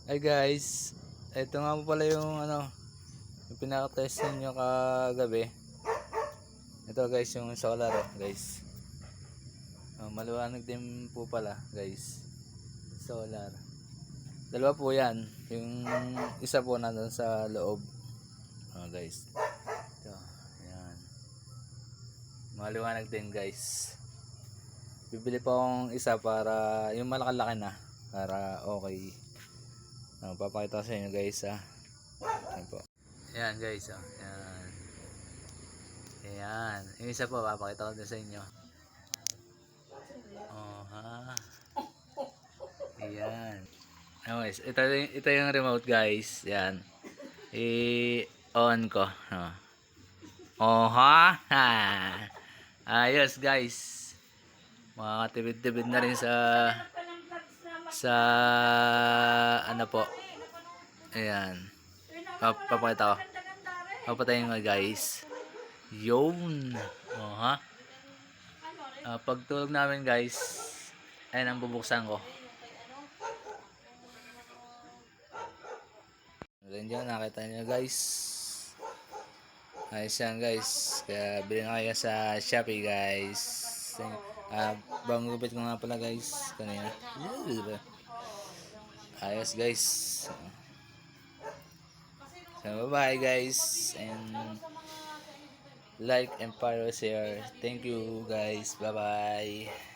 Hi guys, ito nga po pala yung yung pinaka-test ninyo kagabi. Ito guys, yung solar guys. Maliwanag din po pala guys. Solar. Dalawa po yan. Yung isa po nandun sa loob. Guys. Ito, yan. Maliwanag din guys. Bibili po akong isa para yung malaki-laki na. Para okay. Papakita ko sa inyo guys Ayan po. Ayan guys Ayan. Ayan. Yung isa po papakita ko din sa inyo. Ayan. Anyways, ito yung remote guys. Ayan. I-on ko. Ayos guys. Makakatibid-tibid na rin sa ano po. Ayan. Papakita ko. Papatayin mo guys. Yun. Pag tulog namin guys, ayan ang bubuksan ko. Ganyan, nakita nyo guys. Ayos yan guys. Kaya bilhin na kayo sa Shopee guys. Bagong gupit ko nga pala guys kanina. Ayos guys. So bye bye guys, and like and follow, share. Thank you guys. Bye bye.